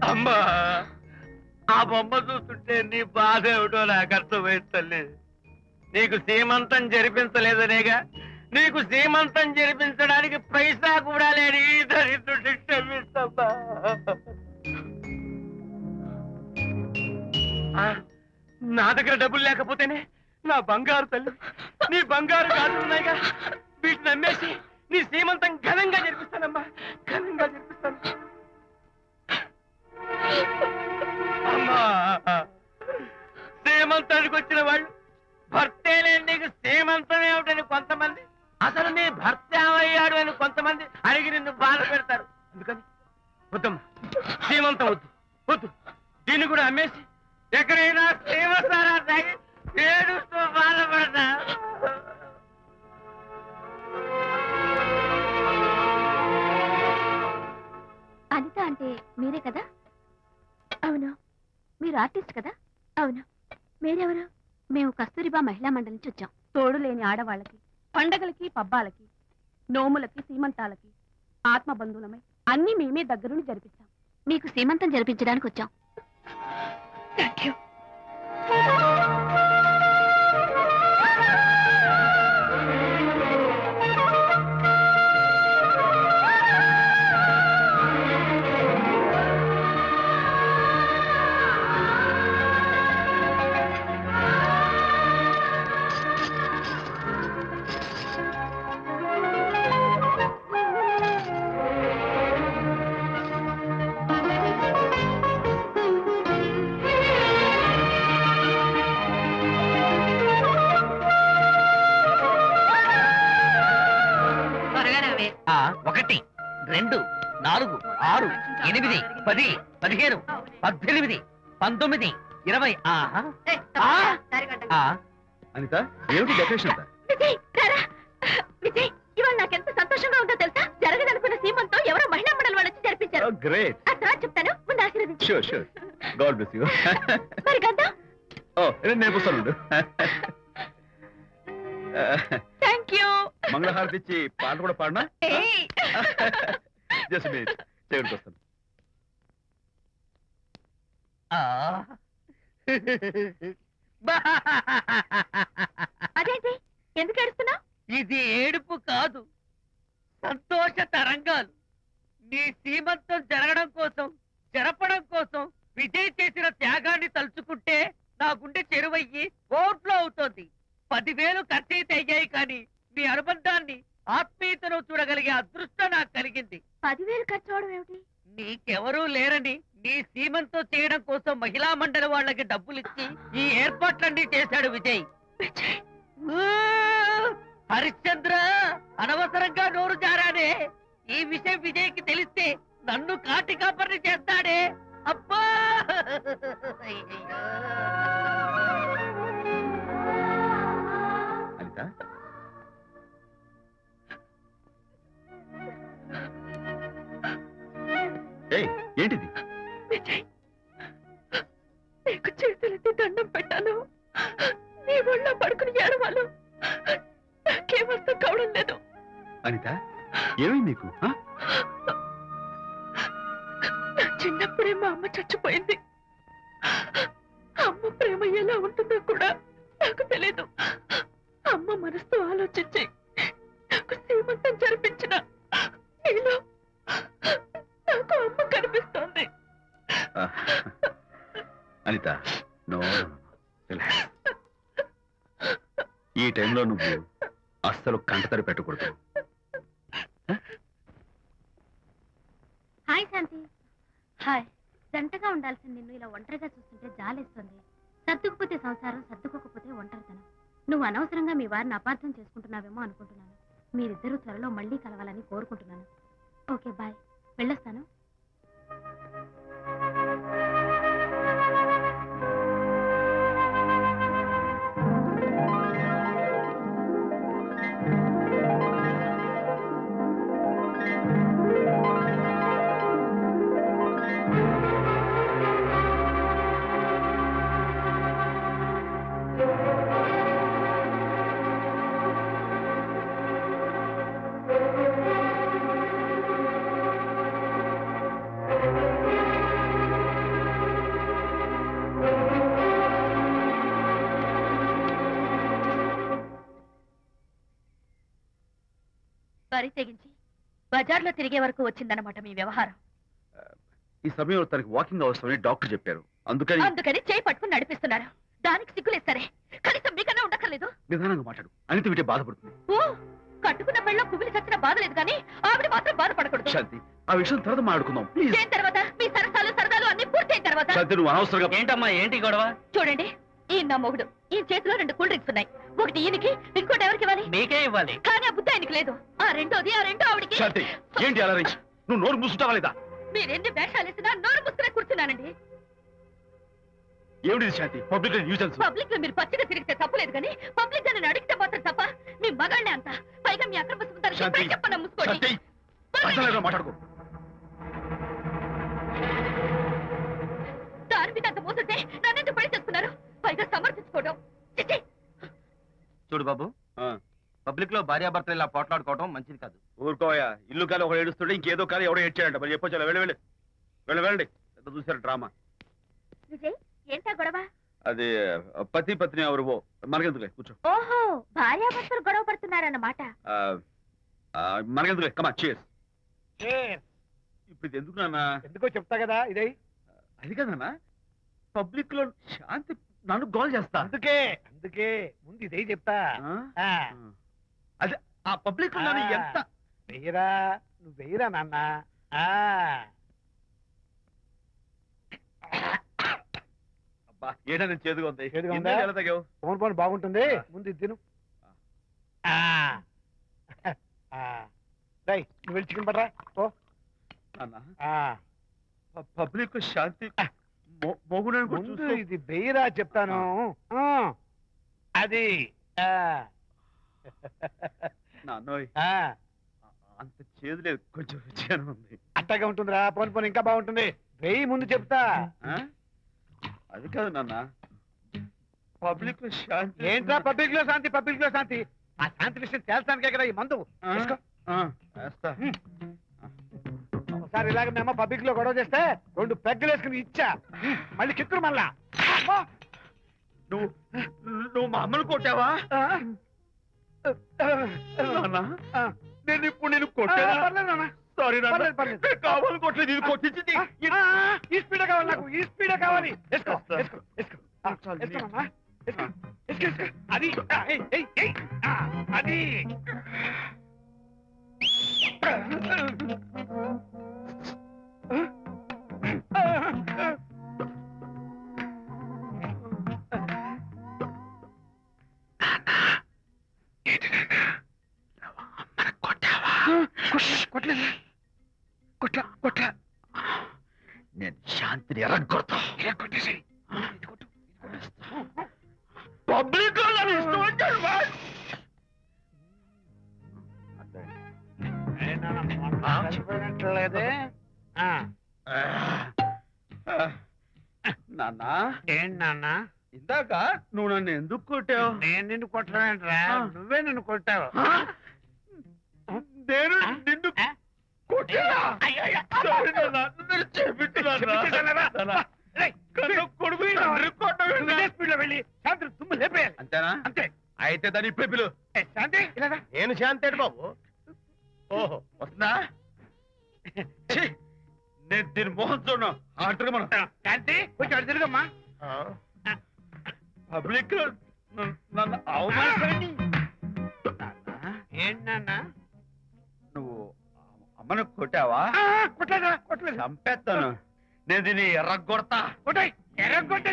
అమ్మా ఆ బొమ్మ చూస్తుంటే నీ బాధ ఏమిటో నాకు అర్థమైంది తల్లి. నీకు సీమంతం జరిపించలేదనేగా, నీకు సీమంతం జరిపించడానికి పైసా కూడా లేని దరిద్రుడి క్షమిస్తమ్మా. నా దగ్గర డబ్బులు లేకపోతేనే నా బంగారు తల్లి, నీ బంగారు గాజులున్నాయిగా, వీటిని అమ్మేసి నీ సీమంతం ఘనంగా జరిపిస్తానమ్మా, ఘనంగా జరిపిస్తాను. అమ్మా సీమంతానికి వచ్చిన వాళ్ళు భర్తే లేని నీకు సీమంతం ఏమిటని కొంతమంది, అసలు నీ భర్త ఏమయ్యాడు అని కొంతమంది అడిగి నిన్ను బాధ పెడతారు. అందుకని వద్దమ్మా, సీమంతం వద్దు వద్దు, దీన్ని కూడా అమ్మేసి ఎక్కడైనా సీమసారా తాగి ఏడుస్తూ బాధపడతా. అనిత అంటే మీరే కదా? అవును. మీరు ఆర్టిస్ట్ కదా? అవును. మీరెవరు? మేము కస్తూరిబా మహిళా మండలి నుంచి వచ్చాం. తోడు లేని ఆడవాళ్ళకి, పండగలకి, పబ్బాలకి, నోములకి, సీమంతాలకి ఆత్మబంధువులమై అన్ని మేమే దగ్గరుండి జరిపిస్తాం. మీకు సీమంతం జరిపించడానికి వచ్చాం. Thank you. ఒకటి, 2, 4, 6, 8, 10, 15, 18, 19, 20. అనిత, ఏమిటి డెకరేషన్ అంతా? విజయ్, ఇవాళ నాకెంత సంతోషంగా ఉందో తెలుసా? జరగదనుకున్న సీమంతో ఎవరో మహిళా మండలి వాళ్ళు వచ్చి జరిపించారు. గ్రేట్. ఆ తర్వాత చెప్తాను, ముందు ఆశీర్వదించు. Sure sure. God bless you. మరి గంధం? నేను వస్తాను. Thank you. మంగళహారతి ఇచ్చి పాట కూడా పాడనా? జస్ట్ మినిట్, చేయడానికి వస్తాను. అదేంటి, ఎందుకు ఏడుస్తున్నావు? ఇది ఏడుపు కాదు, సంతోష తరంగాలు. నీ సీమంతం జరగడం కోసం, జరపడం కోసం విజయ్ చేసిన త్యాగాన్ని తలుచుకుంటే నా గుండె చెరువయ్యి ఓట్లో అవుతోంది. 10,000 ఖర్చయితే అయ్యాయి, కానీ మీ అనుబంధాన్ని, ఆత్మీయతను చూడగలిగే అదృష్టం నాకు కలిగింది. 10,000 ఖర్చు అవడం ఏమిటి? నీకెవరూ లేరని నీ సీమంతో చేయడం కోసం మహిళా మండలి వాళ్ళకి డబ్బులిచ్చి ఈ ఏర్పాట్లన్నీ చేశాడు విజయ్. హరిశ్చంద్ర, అనవసరంగా నోరు జారానే. ఈ విషయం విజయ్కి తెలిస్తే నన్ను కాటి కాపర్ని చేస్తాడే. అబ్బా! అనిత, ఏంటిది? విజయ్, నీకు చేతులెత్తి దండం పెట్టాను. నీ ఒళ్ళో పడుకుని ఏడవాలు నాకేమర్థం కావడం లేదు. అనిత, ఏమైంది నీకు? నా చిన్నప్పుడే మా అమ్మ చచ్చిపోయింది. అమ్మ ప్రేమ ఎలా ఉంటుందో కూడా నాకు తెలీదు. అమ్మ మనసుతో ఆలోచించి నాకు సీమంతం జరిపించిన నీలో నాకు అమ్మ కనిపిస్తోంది. అనిత, నో, ఈ టైంలో నువ్వు అస్సలు కంటతడి పెట్టకూడదు. హాయ్ శాంతి. హాయ్. జంటగా ఉండాల్సింది నిన్ను ఇలా ఒంటరిగా చూస్తుంటే జాలేస్తుంది. సర్దుకుపోతే సంసారం, సర్దుకోకపోతే ఒంటరితనం. నువ్వు అనవసరంగా మీ వారిని అపార్థం చేసుకుంటున్నావేమో అనుకుంటున్నాను. మీరిద్దరూ త్వరలో మళ్ళీ కలవాలని కోరుకుంటున్నాను. Okay, bye. వెళ్ళొస్తాను. మరీ తెగించి బజార్లో తిరిగే వరకు వచ్చిందన్నమాట మీ వ్యవహారం. ఈ సమయంలో తనకి వాకింగ్ అవసరమని డాక్టర్ చెప్పారు. అందుకని చేయి పట్టుకుని నడిపిస్తున్నారు. దానికి సిగ్గులేదు సరే, కనీసం మీకన్నా ఉండక్కర్లేదు. నిదానంగా మాట్లాడు. అనిత వింటే బాధపడుతుంది. ఓ, కట్టుకున్న పెళ్ళలో కుమిలి చచ్చిన బాధ లేదు కానీ ఆవిడ మాత్రం బాధపడకూడదు. శాంతి, ఆ విషయం తర్వాత మాట్లాడుకుందాం. దేని తర్వాత? మీ సరసాలు అన్ని పూర్తయిన తర్వాత. శాంతి, నువ్వు అనవసరంగా. ఏంటమ్మా ఏంటి గొడవ? చూడండి, ఈయన నా మొగుడు. ఈ చేతిలో 2 కూల్ డ్రింక్స్ ఉన్నాయి. ఒకటి ఈయనకి, ఇంకోటి ఎవరికి ఇవ్వాలి? మీకే ఇవ్వాలి. కానీ ఆ బుద్ధి ఆయనకి లేదు. ఆ రెండో ఆవిడకి. శాంతి, ఏంటి అలా నువ్వు నోరు మూసుకుంటావా లేదా? మీరెన్ని వేషాలు వేసినా నోరు ముసుకునే కూర్చున్నానండి. ఏమిటి శాంతి? Public nuisance. పబ్లిక్ లో మీరు పచ్చిగా తిరిగితే తప్పలేదు కానీ పబ్లిక్ గా నేను అడిగితే మాత్రం తప్ప. మీ మగాళ్ళే అంత. పైగా మీ అక్రమ శాంతి, చెప్పన్నా ముసుకోండి. శాంతి, అసలు మాట్లాడుకో. దాని మీద అంత మోసుంటే నన్నెందుకు పడి చేస్తున్నారు? పైగా సమర్థించుకోవడం. చిచ్చి. చూడు బాబు, పబ్లిక్ లో భార్యాభర్తలు ఇలా పోట్లాడుకోవడం మంచిది కాదు. ఊరుకోయా. ఇల్లు కాదు ఒకడు ఏడుస్తుంటే ఇంకేదో కాదు ఎవడో ఏడ్చాడంట. మరి చెప్పొచ్చా? వెళ్ళండి. ఎంత చూసారు డ్రామా. విజయ్, ఏంటా గొడవ? అది పతి పత్ని ఎవరు మనకెందుకులే, కూర్చో. ఓహో, భార్యాభర్తలు గొడవ పడుతున్నారన్నమాట. మనకెందుకులే, కమా చేస్. ఇప్పుడు ఇది ఎందుకు నాన్న? ఎందుకో చెప్తా కదా. ఇదే అది కదన్నా, పబ్లిక్ లో శాంతి నన్ను గోల్ చేస్తా. అందుకే ముందు ఇదే చెప్తా. అదే ఆ పబ్లిక్ లో నన్ను ఎంత వెయ్యరా, నువ్వు వెయ్యరా నాన్న. అబ్బా, ఏడా నేను చేదుగా ఉంది. చేదుగా ఉందా? ఎలా తగ్గావు? ఫోన్ బాగుంటుంది. ముందు ఇది తిను. నువ్వు వెళ్ళి చికెన్ పట్టరా. ఓ నాన్న, పబ్లిక్ శాంతి మొగుడని ముందు ఇది వెయ్యరా చెప్తాను. అది నాన్నోయ్, అంత చేదు లేదు, కొంచెం రుచిగానే ఉంది. అట్టగా ఉంటుందిరా. పోను ఇంకా బాగుంటుంది. వెయ్యి ముందు చెప్తా. అది కాదు నాన్న, పబ్లిక్ లో శాంతి. ఏంట్రా పబ్లిక్ లో శాంతి? పబ్లిక్ లో శాంతి ఆ శాంతి విషయం తేల్చడానికే కదా ఈ మందు. ఒకసారి ఇలాగ మేము పబ్లిక్ లో గొడవ చేస్తే 2 పెగ్గలు వేసుకుని ఇచ్చా. మళ్ళీ చిక్కురు మళ్ళా. నువ్వు మా అమ్మను కొట్టావా? నేను ఇప్పుడు నేను కొట్టాను. సారీ కావాలి కొట్టలేదు, ఇది కొట్టించింది. ఈ స్పీడ్ కావాలి నాకు, ఈ స్పీడ్ కావాలి. అది అది కొట్ల నేను శాంతిని ఎరగొట్టేసి పబ్లిక్ చనిపోయినట్లేదే. నాన్న, ఏంటి నాన్న? ఇందాక నువ్వు నన్ను ఎందుకు కొట్టావు? నేను నిన్ను కొట్టలేంట్రా, నువ్వే నిన్ను కొట్టావు. నేను నిన్ను అంతేనా? అంతే. అయితే దాని ఇప్పుడే పిలు. శాంతి, నేను శాంతి బాబు. ఓహో, వస్తుందా? నేను దీని మోహన్ చూడను. ఆటగా మనం శాంతి కొంచెం అటు తిరుగమ్మా. పబ్లిక్ నన్ను అవమానించండి. ఏంటి నాన్న? నువ్వు అమ్మను కొట్టావా? కొట్టలేదు. చంపేస్తాను. నేను దీన్ని ఎర్రగొడతా. ఎర్రగొట్టే